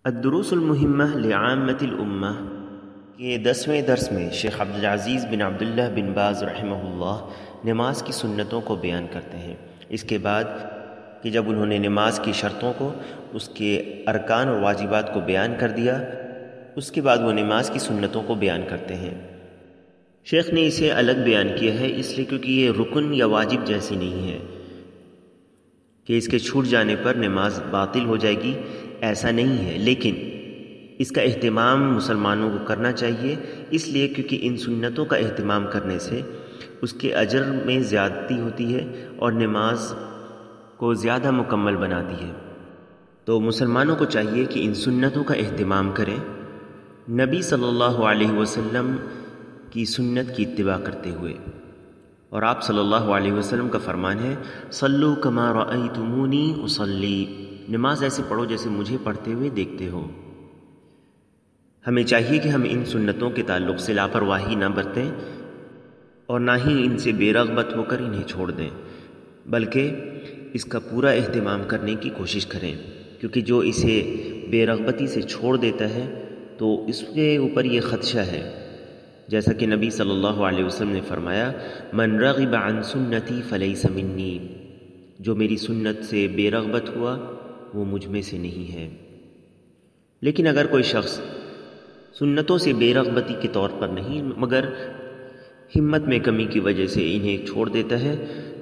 الدروس المہمہ لعامۃ الامہ کے 10ویں درس میں شیخ عبدالعزیز بن عبداللہ بن باز رحمہ اللہ نماز کی سنتوں کو بیان کرتے ہیں۔ اس کے بعد کہ جب انہوں نے نماز کی شرطوں کو، اس کے ارکان اور واجبات کو بیان کر دیا، اس کے بعد وہ نماز کی سنتوں کو بیان کرتے ہیں۔ شیخ نے اسے الگ بیان کیا ہے اس لیے کیونکہ یہ رکن یا واجب جیسی نہیں ہے کہ اس کے چھوٹ جانے پر نماز باطل ہو جائے گی، ایسا نہیں ہے، لیکن اس کا اہتمام مسلمانوں کو کرنا چاہیے، اس لیے کیونکہ ان سنتوں کا اہتمام کرنے سے اس کے اجر میں زیادتی ہوتی ہے اور نماز کو زیادہ مکمل بناتی ہے۔ تو مسلمانوں کو چاہیے کہ ان سنتوں کا اہتمام کریں، نبی صلی اللہ علیہ وسلم کی سنت کی اتباع کرتے ہوئے۔ اور آپ صلی اللہ علیہ وسلم کا فرمان ہے، صلو کما رأیتمونی اصلی، نماز ایسے پڑھو جیسے مجھے پڑھتے ہوئے دیکھتے ہو۔ ہمیں چاہیے کہ ہم ان سنتوں کے تعلق سے لاپرواہی نہ برتیں اور نہ ہی ان سے بے رغبت ہو کر انہیں چھوڑ دیں، بلکہ اس کا پورا اہتمام کرنے کی کوشش کریں، کیونکہ جو اسے بے رغبتی سے چھوڑ دیتا ہے تو اس کے اوپر یہ خدشہ ہے، جیسا کہ نبی صلی اللہ علیہ وسلم نے فرمایا، من رغب عن سنتی فلیس منی، جو میری سنت سے بے رغبت ہوا وہ مجھ میں سے نہیں ہے۔ لیکن اگر کوئی شخص سنتوں سے بے رغبتی کے طور پر نہیں مگر ہمت میں کمی کی وجہ سے انہیں چھوڑ دیتا ہے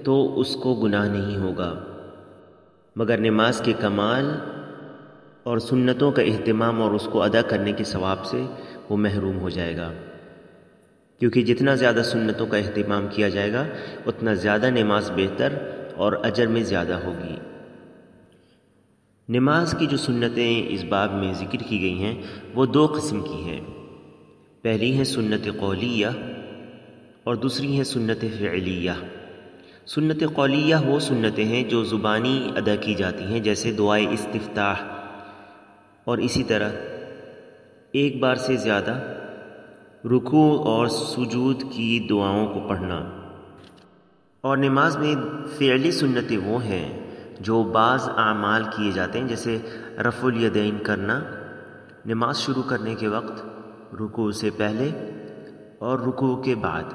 تو اس کو گناہ نہیں ہوگا، مگر نماز کے کمال اور سنتوں کا اہتمام اور اس کو ادا کرنے کے ثواب سے وہ محروم ہو جائے گا، کیونکہ جتنا زیادہ سنتوں کا اہتمام کیا جائے گا اتنا زیادہ نماز بہتر اور اجر میں زیادہ ہوگی۔ نماز کی جو سنتیں اس باب میں ذکر کی گئی ہیں وہ دو قسم کی ہیں، پہلی ہے سنت قولیہ اور دوسری ہے سنت فعلیہ۔ سنت قولیہ وہ سنتیں ہیں جو زبانی ادا کی جاتی ہیں، جیسے دعائے استفتاح، اور اسی طرح ایک بار سے زیادہ رکوع اور سجود کی دعاؤں کو پڑھنا۔ اور نماز میں فعلی سنتیں وہ ہیں جو بعض اعمال کیے جاتے ہیں، جیسے رفع الیدین کرنا نماز شروع کرنے کے وقت، رکوع سے پہلے اور رکوع کے بعد،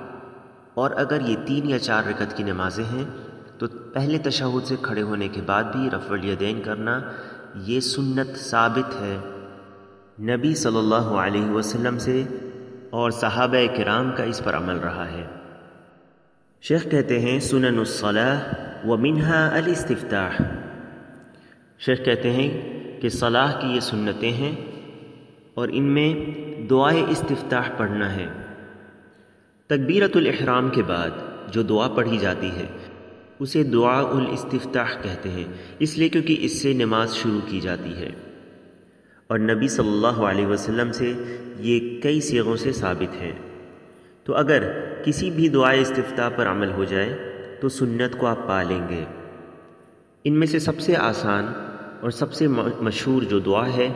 اور اگر یہ 3 یا 4 رکعت کی نمازیں ہیں تو پہلے تشہد سے کھڑے ہونے کے بعد بھی رفع الیدین کرنا، یہ سنت ثابت ہے نبی صلی اللہ علیہ وسلم سے، اور صحابہ کرام کا اس پر عمل رہا ہے۔ شیخ کہتے ہیں سنن الصلاۃ ومنها الاستفتاح، شیخ کہتے ہیں کہ صلاح کی یہ سنتیں ہیں اور ان میں دعائے استفتاح پڑھنا ہے۔ تکبیرۃ الاحرام کے بعد جو دعا پڑھی جاتی ہے اسے دعاء الاستفتاح کہتے ہیں، اس لیے کیونکہ اس سے نماز شروع کی جاتی ہے، اور نبی صلی اللہ علیہ وسلم سے یہ کئی صیغوں سے ثابت ہے۔ تو اگر کسی بھی دعائے استفتاح پر عمل ہو جائے تو سنت کو آپ پا لیں گے۔ ان میں سے سب سے آسان اور سب سے مشہور جو دعا ہے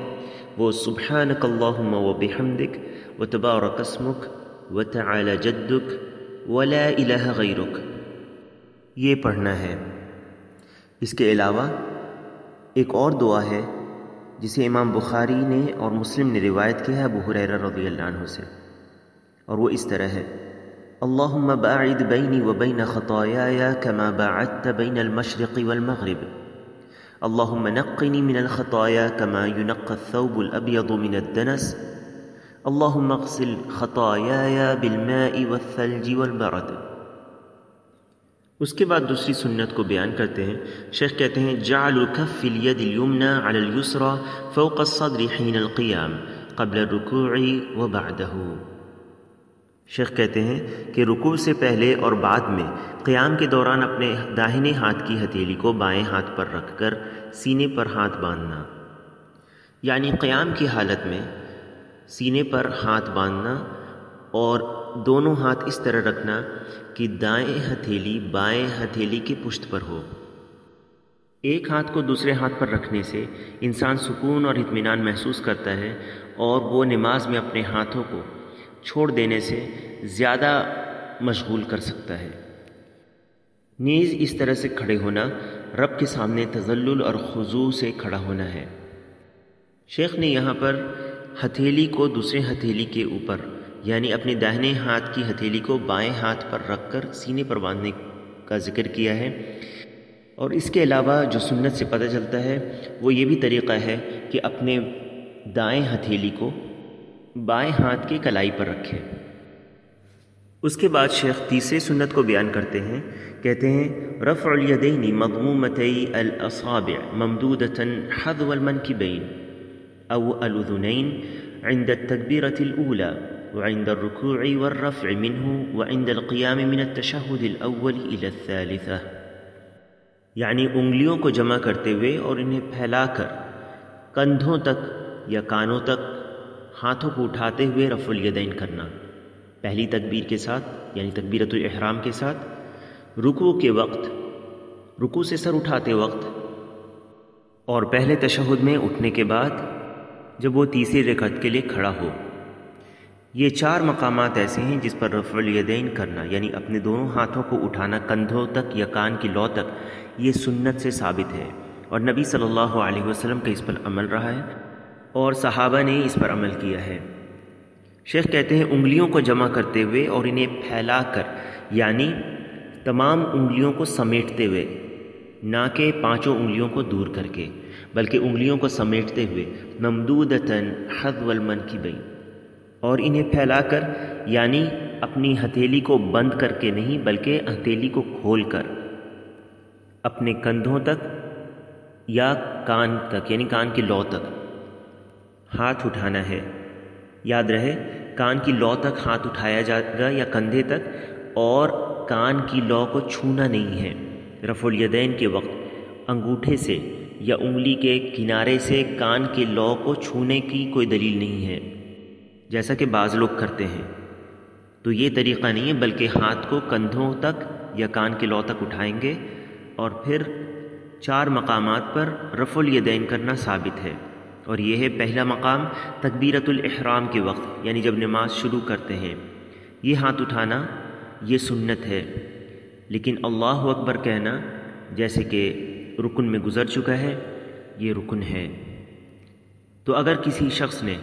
وہ سبحانک اللہم وبحمدک وتبارک اسمک وتعالی جدک ولا الہ غیرک، یہ پڑھنا ہے۔ اس کے علاوہ ایک اور دعا ہے جسے امام بخاری نے اور مسلم نے روایت کیا ہے ابو ہریرہ رضی اللہ عنہ سے، اور وہ اس طرح ہے، اللہم باعد بینی وبین خطایای کما باعدت بین المشرق والمغرب، اللہم نقنی من الخطایا کما ینقی الثوب الابیض من الدنس، اللہم اغسل خطایای بالماء والثلج والبرد۔ اس کے بعد دوسری سنت کو بیان کرتے ہیں۔ شیخ کہتے ہیں جعل کف الید الیمنی علی الیسری فوق الصدر حین القیام قبل الرکوع وبعدہ۔ شیخ کہتے ہیں کہ رکوع سے پہلے اور بعد میں قیام کے دوران اپنے داہنے ہاتھ کی ہتھیلی کو بائیں ہاتھ پر رکھ کر سینے پر ہاتھ باندھنا، یعنی قیام کی حالت میں سینے پر ہاتھ باندھنا اور دونوں ہاتھ اس طرح رکھنا کہ دائیں ہتھیلی بائیں ہتھیلی کے پشت پر ہو۔ ایک ہاتھ کو دوسرے ہاتھ پر رکھنے سے انسان سکون اور اطمینان محسوس کرتا ہے اور وہ نماز میں اپنے ہاتھوں کو چھوڑ دینے سے زیادہ مشغول کر سکتا ہے۔ نیز اس طرح سے کھڑے ہونا رب کے سامنے تذلل اور خضوع سے کھڑا ہونا ہے۔ شیخ نے یہاں پر ہتھیلی کو دوسرے ہتھیلی کے اوپر یعنی اپنے داہنے ہاتھ کی ہتھیلی کو بائیں ہاتھ پر رکھ کر سینے پر باندھنے کا ذکر کیا ہے، اور اس کے علاوہ جو سنت سے پتہ چلتا ہے وہ یہ بھی طریقہ ہے کہ اپنے دائیں ہتھیلی کو بائیں ہاتھ کی کلائی پر رکھے۔ اس کے بعد شیخ تیسرے سنت کو بیان کرتے ہیں، کہتے ہیں رفع الیدین مضمومتئی الاصابع ممدودۃ حذو المنکبین او الاذنین عند التکبیرۃ الاولى وعند الرکوع والرفع منه وعند القیام من التشہد الاول الى الثالثہ، یعنی انگلیوں کو جمع کرتے ہوئے اور انہیں پھیلا کر کندھوں تک یا کانوں تک ہاتھوں کو اٹھاتے ہوئے رفع الیدین کرنا، پہلی تکبیر کے ساتھ یعنی تکبیرۃ الاحرام کے ساتھ، رکوع کے وقت، رکوع سے سر اٹھاتے وقت، اور پہلے تشہد میں اٹھنے کے بعد جب وہ تیسری رکعت کے لیے کھڑا ہو۔ یہ 4 مقامات ایسے ہیں جس پر رفع الیدین کرنا یعنی اپنے دونوں ہاتھوں کو اٹھانا کندھوں تک یا کان کی لو تک، یہ سنت سے ثابت ہے اور نبی صلی اللہ علیہ وسلم کا اس پر عمل رہا ہے اور صحابہ نے اس پر عمل کیا ہے۔ شیخ کہتے ہیں انگلیوں کو جمع کرتے ہوئے اور انہیں پھیلا کر، یعنی تمام انگلیوں کو سمیٹتے ہوئے، نہ کہ 5 انگلیوں کو دور کر کے، بلکہ انگلیوں کو سمیٹتے ہوئے، ممدودۃ حذو المنکبین، اور انہیں پھیلا کر یعنی اپنی ہتھیلی کو بند کر کے نہیں بلکہ ہتھیلی کو کھول کر اپنے کندھوں تک یا کان تک یعنی کان کی لو تک ہاتھ اٹھانا ہے۔ یاد رہے کان کی لو تک ہاتھ اٹھایا جائے گا یا کندھے تک، اور کان کی لو کو چھونا نہیں ہے۔ رفع الیدین کے وقت انگوٹھے سے یا انگلی کے کنارے سے کان کی لو کو چھونے کی کوئی دلیل نہیں ہے، جیسا کہ بعض لوگ کرتے ہیں، تو یہ طریقہ نہیں ہے، بلکہ ہاتھ کو کندھوں تک یا کان کی لو تک اٹھائیں گے اور پھر 4 مقامات پر رفع الیدین کرنا ثابت ہے، اور یہ ہے پہلا مقام تکبیرۃ الاحرام کے وقت یعنی جب نماز شروع کرتے ہیں، یہ ہاتھ اٹھانا یہ سنت ہے، لیکن اللہ اکبر کہنا جیسے کہ رکن میں گزر چکا ہے یہ رکن ہے۔ تو اگر کسی شخص نے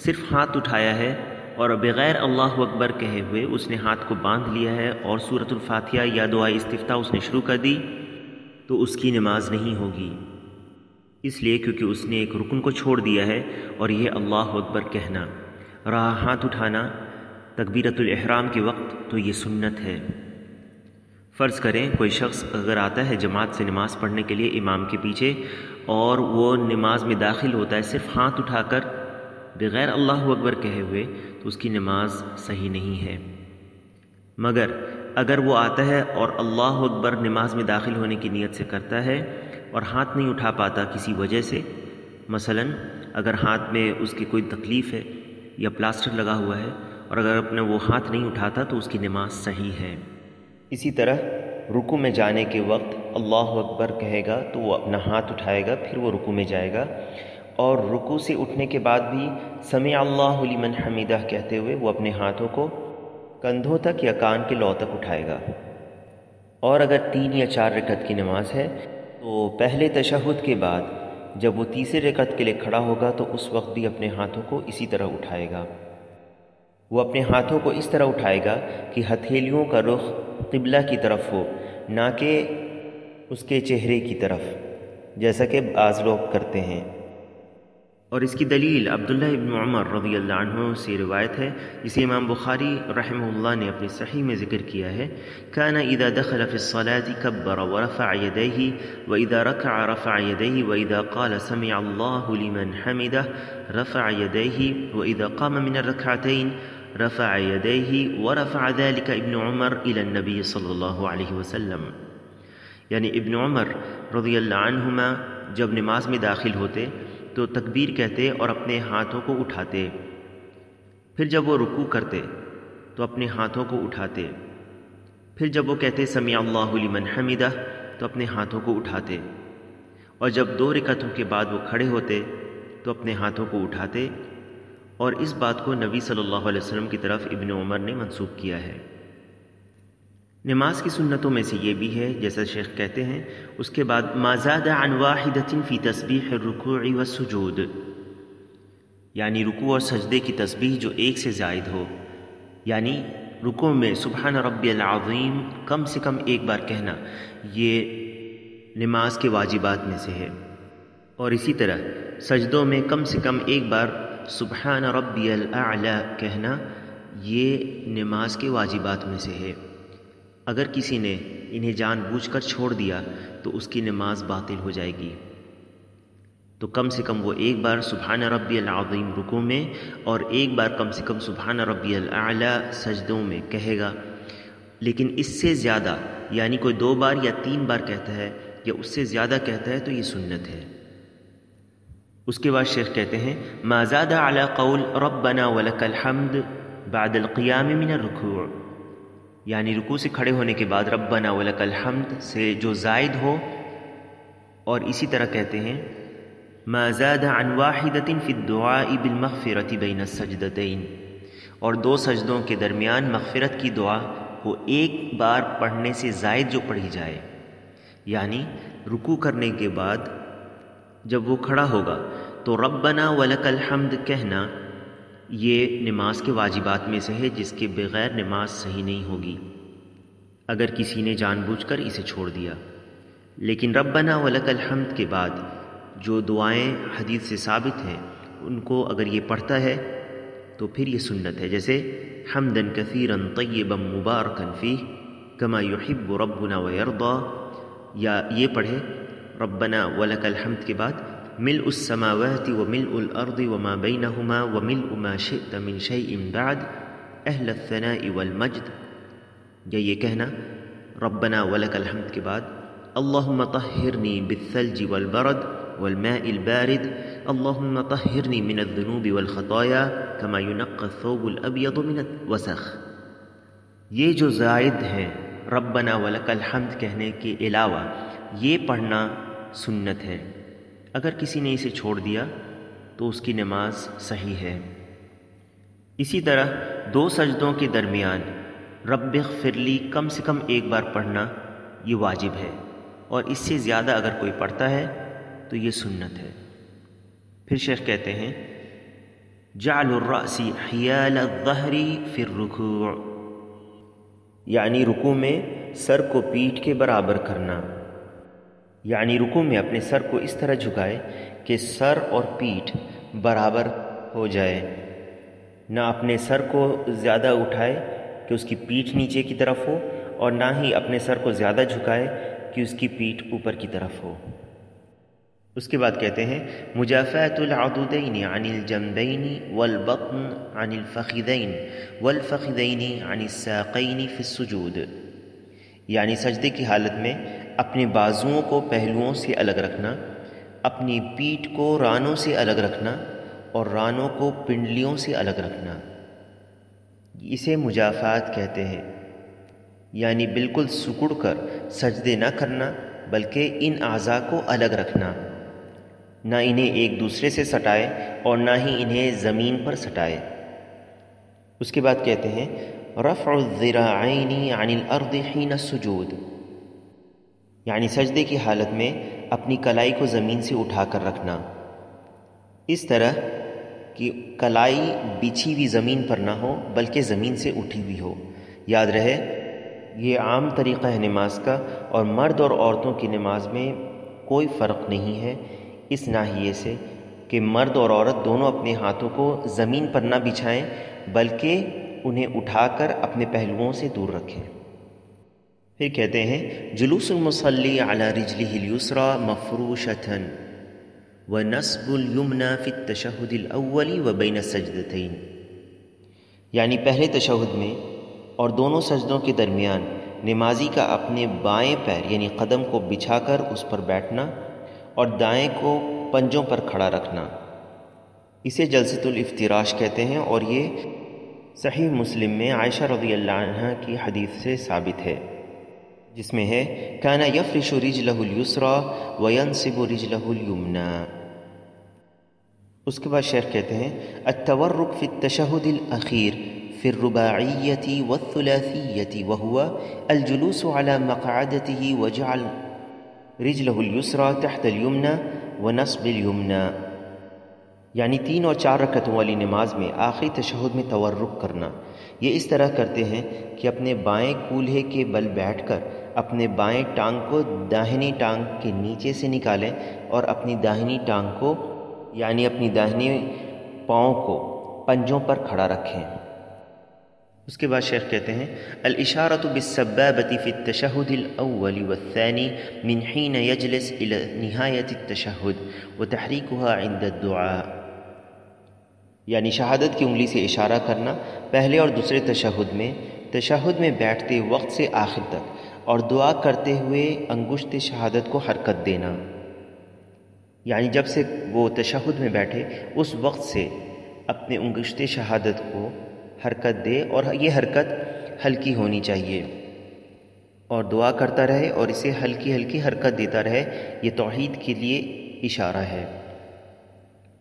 صرف ہاتھ اٹھایا ہے اور بغیر اللہ اکبر کہے ہوئے اس نے ہاتھ کو باندھ لیا ہے اور سورۃ الفاتحہ یا دعائے استفتاح اس نے شروع کر دی تو اس کی نماز نہیں ہوگی، اس لیے کیونکہ اس نے ایک رکن کو چھوڑ دیا ہے، اور یہ اللہ اکبر کہنا رہا ہاتھ اٹھانا تکبیرۃ الاحرام کے وقت تو یہ سنت ہے۔ فرض کریں کوئی شخص اگر آتا ہے جماعت سے نماز پڑھنے کے لیے امام کے پیچھے اور وہ نماز میں داخل ہوتا ہے صرف ہاتھ اٹھا کر بغیر اللہ اکبر کہے ہوئے، تو اس کی نماز صحیح نہیں ہے۔ مگر اگر وہ آتا ہے اور اللہ اکبر نماز میں داخل ہونے کی نیت سے کرتا ہے اور ہاتھ نہیں اٹھا پاتا کسی وجہ سے، مثلا اگر ہاتھ میں اس کی کوئی تکلیف ہے یا پلاسٹر لگا ہوا ہے اور اگر اپنا وہ ہاتھ نہیں اٹھاتا تو اس کی نماز صحیح ہے۔ اسی طرح رکوع میں جانے کے وقت اللہ اکبر کہے گا تو وہ اپنا ہاتھ اٹھائے گا، پھر وہ رکوع میں جائے گا، اور رکوع سے اٹھنے کے بعد بھی سمع اللہ لمن حمیدہ کہتے ہوئے وہ اپنے ہاتھوں کو کندھوں تک یا کان کے لو تک اٹھائے گا۔ اور اگر 3 یا 4 رکعت کی نماز ہے تو پہلے تشہد کے بعد جب وہ تیسرے رکعت کے لیے کھڑا ہوگا تو اس وقت بھی اپنے ہاتھوں کو اسی طرح اٹھائے گا۔ وہ اپنے ہاتھوں کو اس طرح اٹھائے گا کہ ہتھیلیوں کا رخ قبلہ کی طرف ہو، نہ کہ اس کے چہرے کی طرف، جیسا کہ بعض لوگ کرتے ہیں۔ اور اس کی دلیل عبداللہ ابن عمر رضی اللہ عنہ سے روایت ہے، جسے امام بخاری رحمہ اللہ نے اپنی صحیح میں ذکر کیا ہے، كان اذا دخل في الصلاة كبر ورفع يديه واذا ركع رفع يديه واذا قال سمع الله لمن حمده رفع يديه واذا قام من الركعتين رفع يديه ورفع ذلك ابن عمر الى النبي صلی اللہ علیہ وسلم، یعنی ابن عمر رضی اللہ عنہما جب نماز میں داخل ہوتے تو تکبیر کہتے اور اپنے ہاتھوں کو اٹھاتے، پھر جب وہ رکوع کرتے تو اپنے ہاتھوں کو اٹھاتے، پھر جب وہ کہتے سمع اللہ لمن حمدہ تو اپنے ہاتھوں کو اٹھاتے، اور جب 2 رکعتوں کے بعد وہ کھڑے ہوتے تو اپنے ہاتھوں کو اٹھاتے، اور اس بات کو نبی صلی اللہ علیہ وسلم کی طرف ابن عمر نے منسوب کیا ہے۔ نماز کی سنتوں میں سے یہ بھی ہے، جیسا شیخ کہتے ہیں، اس کے بعد ما زاد عن واحدۃ فی تسبیح الرکوع والسجود، یعنی رکوع اور سجدے کی تسبیح جو ایک سے زائد ہو، یعنی رکوع میں سبحان ربی العظیم کم سے کم ایک بار کہنا، یہ نماز کے واجبات میں سے ہے، اور اسی طرح سجدوں میں کم سے کم ایک بار سبحان ربی الاعلی کہنا، یہ نماز کے واجبات میں سے ہے۔ اگر کسی نے انہیں جان بوجھ کر چھوڑ دیا تو اس کی نماز باطل ہو جائے گی۔ تو کم سے کم وہ ایک بار سبحان ربی العظیم رکوع میں اور ایک بار کم سے کم سبحان ربی الاعلی سجدوں میں کہے گا، لیکن اس سے زیادہ یعنی کوئی 2 بار یا 3 بار کہتا ہے یا اس سے زیادہ کہتا ہے تو یہ سنت ہے۔ اس کے بعد شیخ کہتے ہیں ما زاد علی قول ربنا ولک الحمد بعد القیام من الرکوع، یعنی رکوع سے کھڑے ہونے کے بعد ربنا ولک الحمد سے جو زائد ہو، اور اسی طرح کہتے ہیں ما زاد عن واحدۃ فی الدعاء بالمغفرۃ بین السجدتین، اور 2 سجدوں کے درمیان مغفرت کی دعا کو ایک بار پڑھنے سے زائد جو پڑھی جائے، یعنی رکوع کرنے کے بعد جب وہ کھڑا ہوگا تو ربنا ولک الحمد کہنا، یہ نماز کے واجبات میں سے ہے جس کے بغیر نماز صحیح نہیں ہوگی اگر کسی نے جان بوجھ کر اسے چھوڑ دیا۔ لیکن ربنا ولک الحمد کے بعد جو دعائیں حدیث سے ثابت ہیں ان کو اگر یہ پڑھتا ہے تو پھر یہ سنت ہے، جیسے حمدن کثیرا طیبا مبارکا فیہ کما یحب ربنا ویرضا، یا یہ پڑھے ربنا ولک الحمد کے بعد ملء السماوات وملء الارض وما بینہما وملء ما شئت من شیء بعد اہل الثناء والمجد، یا یہ کہنا ربنا ولک الحمد کے بعد اللہم طہرنی بالثلج والبرد والماء البارد اللہم طہرنی من الذنوب والخطایا کما ينقى الثوب الابیض من الوسخ۔ یہ جو زائد ہیں ربنا ولک الحمد کہنے کے علاوہ یہ پڑھنا سنت ہے، اگر کسی نے اسے چھوڑ دیا تو اس کی نماز صحیح ہے۔ اسی طرح 2 سجدوں کے درمیان رب اغفر لی کم سے کم ایک بار پڑھنا یہ واجب ہے، اور اس سے زیادہ اگر کوئی پڑھتا ہے تو یہ سنت ہے۔ پھر شیخ کہتے ہیں جعل الرأس حیال الظہر فی الرکوع، یعنی رکوع میں سر کو پیٹھ کے برابر کرنا، یعنی رکوع میں اپنے سر کو اس طرح جھکائے کہ سر اور پیٹھ برابر ہو جائے، نہ اپنے سر کو زیادہ اٹھائے کہ اس کی پیٹھ نیچے کی طرف ہو، اور نہ ہی اپنے سر کو زیادہ جھکائے کہ اس کی پیٹھ اوپر کی طرف ہو۔ اس کے بعد کہتے ہیں مجافات العضدین عن الجنبین والبطن عن الفخذین والفخذین عن الساقین فی السجود، یعنی سجدے کی حالت میں اپنے بازوؤں کو پہلوؤں سے الگ رکھنا، اپنی پیٹھ کو رانوں سے الگ رکھنا، اور رانوں کو پنڈلیوں سے الگ رکھنا، اسے مجافات کہتے ہیں، یعنی بالکل سکڑ کر سجدے نہ کرنا بلکہ ان اعضاء کو الگ رکھنا، نہ انہیں ایک دوسرے سے سٹائے اور نہ ہی انہیں زمین پر سٹائے۔ اس کے بعد کہتے ہیں رفع الذراعین عن الارض حین السجود، یعنی سجدے کی حالت میں اپنی کلائی کو زمین سے اٹھا کر رکھنا، اس طرح کہ کلائی بچھی ہوئی زمین پر نہ ہو بلکہ زمین سے اٹھی ہوئی ہو۔ یاد رہے یہ عام طریقہ ہے نماز کا، اور مرد اور عورتوں کی نماز میں کوئی فرق نہیں ہے اس ناحیے سے کہ مرد اور عورت دونوں اپنے ہاتھوں کو زمین پر نہ بچھائیں بلکہ انہیں اٹھا کر اپنے پہلوؤں سے دور رکھیں۔ پھر کہتے ہیں جلوس المصلی علی رجلہ الیسری مفروشۃ ونصب الیمنی فی التشہد الاول وبین السجدتین، یعنی پہلے تشہد میں اور دونوں سجدوں کے درمیان نمازی کا اپنے بائیں پیر یعنی قدم کو بچھا کر اس پر بیٹھنا اور دائیں کو پنجوں پر کھڑا رکھنا، اسے جلسۃ الافتراش کہتے ہیں، اور یہ صحیح مسلم میں عائشہ رضی اللہ عنہ کی حدیث سے ثابت ہے جس میں ہے کان یفرش رجلہ الیسری وینصب رجلہ الیمنی۔ اس کے بعد شیخ کہتے ہیں التورک فی التشہد الاخیر فی الرباعیۃ والثلاثیۃ وہو الجلوس علی مقعدتہ وجعل رجلہ الیسری تحت الیمنی ونصب الیمنی، یعنی 3 اور 4 رکعتوں والی نماز میں آخری تشہد میں تورک کرنا۔ یہ اس طرح کرتے ہیں کہ اپنے بائیں کولہے کے بل بیٹھ کر اپنے بائیں ٹانگ کو داہنی ٹانگ کے نیچے سے نکالیں اور اپنی داہنی ٹانگ کو یعنی اپنی داہنی پاؤں کو پنجوں پر کھڑا رکھیں۔ اس کے بعد شیخ کہتے ہیں الاشارۃ بالسبابۃ فی التشہد الاول والثانی من حین یجلس الی نہایۃ التشہد وتحریکها عند الدعاء، یعنی شہادت کی انگلی سے اشارہ کرنا پہلے اور دوسرے تشہد میں بیٹھتے وقت سے آخر تک، اور دعا کرتے ہوئے انگشت شہادت کو حرکت دینا، یعنی جب سے وہ تشہد میں بیٹھے اس وقت سے اپنے انگشت شہادت کو حرکت دے، اور یہ حرکت ہلکی ہونی چاہیے، اور دعا کرتا رہے اور اسے ہلکی ہلکی حرکت دیتا رہے۔ یہ توحید کے لیے اشارہ ہے۔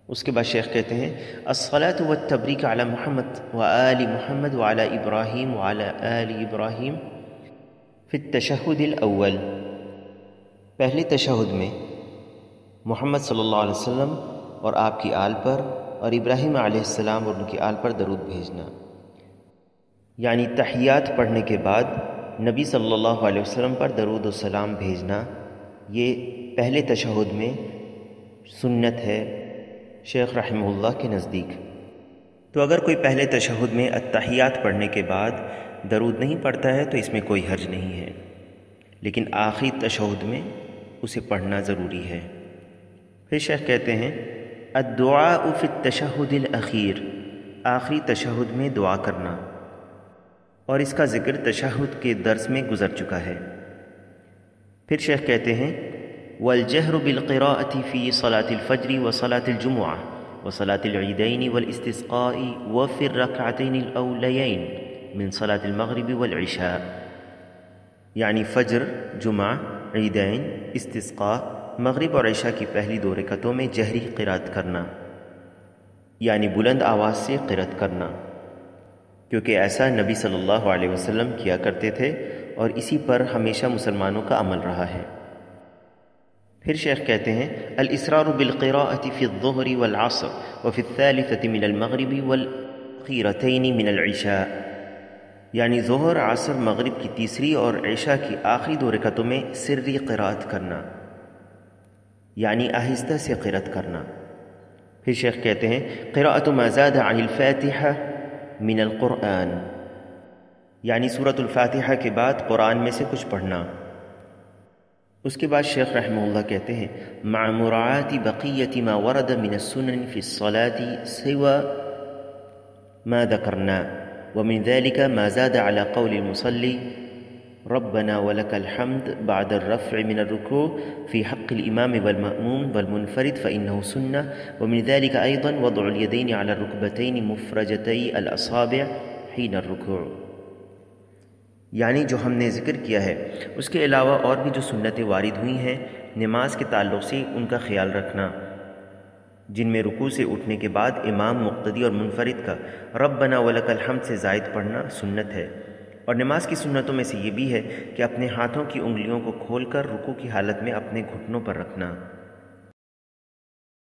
اس کے بعد شیخ کہتے ہیں الصلاۃ والتبریک علی محمد وآل محمد وعلی ابراہیم وعلی آل ابراہیم فی التشہد الاول، پہلے تشہد میں محمد صلی اللہ علیہ وسلم اور آپ کی آل پر اور ابراہیم علیہ السلام اور ان کی آل پر درود بھیجنا، یعنی تحیات پڑھنے کے بعد نبی صلی اللہ علیہ وسلم پر درود و سلام بھیجنا، یہ پہلے تشہد میں سنت ہے شیخ رحمہ اللہ کے نزدیک۔ تو اگر کوئی پہلے تشہد میں التحیات پڑھنے کے بعد درود نہیں پڑھتا ہے تو اس میں کوئی حرج نہیں ہے، لیکن آخری تشہد میں اسے پڑھنا ضروری ہے۔ پھر شیخ کہتے ہیں الدعاء فی التشہد الاخیر، آخری تشہد میں دعا کرنا، اور اس کا ذکر تشہد کے درس میں گزر چکا ہے۔ پھر شیخ کہتے ہیں والجہر بالقراءة فی صلاة الفجر وصلاة الجمعة وصلاة العیدین والاستسقاء وفی الرکعتین الاولیین من صلاة المغرب والعشاء، یعنی فجر، جمعہ، عیدین، استسقاء، مغرب اور عشاء کی پہلی 2 رکعتوں میں جہری قرات کرنا، یعنی بلند آواز سے قرات کرنا، کیونکہ ایسا نبی صلی اللہ علیہ وسلم کیا کرتے تھے اور اسی پر ہمیشہ مسلمانوں کا عمل رہا ہے۔ پھر شیخ کہتے ہیں الاسرار بالقراءة فی الظہر والعصر وفی الثالثة من المغرب والأخیرتین من العشاء، یعنی ظہر، عصر، مغرب کی تیسری اور عشاء کی آخری 2 رکعتوں میں سری قرات کرنا، یعنی آہستہ سے قرات کرنا۔ پھر شیخ کہتے ہیں قراءة ما زاد عن الفاتحة من القرآن، یعنی سورۃ الفاتحہ کے بعد قرآن میں سے کچھ پڑھنا۔ اس کے بعد شیخ رحمہ اللہ کہتے ہیں مع مراعاة بقیة ما ورد من السنن في الصلاة سوى ما ذكرنا، ومن ذلك ما زاد على قول المصلي ربنا ولك الحمد بعد الرفع من الركوع في حق الإمام والمأموم والمنفرد فإنه سنة، ومن ذلك أيضا وضع اليدين على الركبتين مفرجتي الأصابع حين الركوع، یعنی جو ہم نے ذکر کیا ہے اس کے علاوہ اور بھی جو سنتیں وارد ہوئی ہیں نماز کے تعلق سے ان کا خیال رکھنا، جن میں رکوع سے اٹھنے کے بعد امام، مقتدی اور منفرد کا ربنا ولک الحمد سے زائد پڑھنا سنت ہے۔ اور نماز کی سنتوں میں سے یہ بھی ہے کہ اپنے ہاتھوں کی انگلیوں کو کھول کر رکوع کی حالت میں اپنے گھٹنوں پر رکھنا۔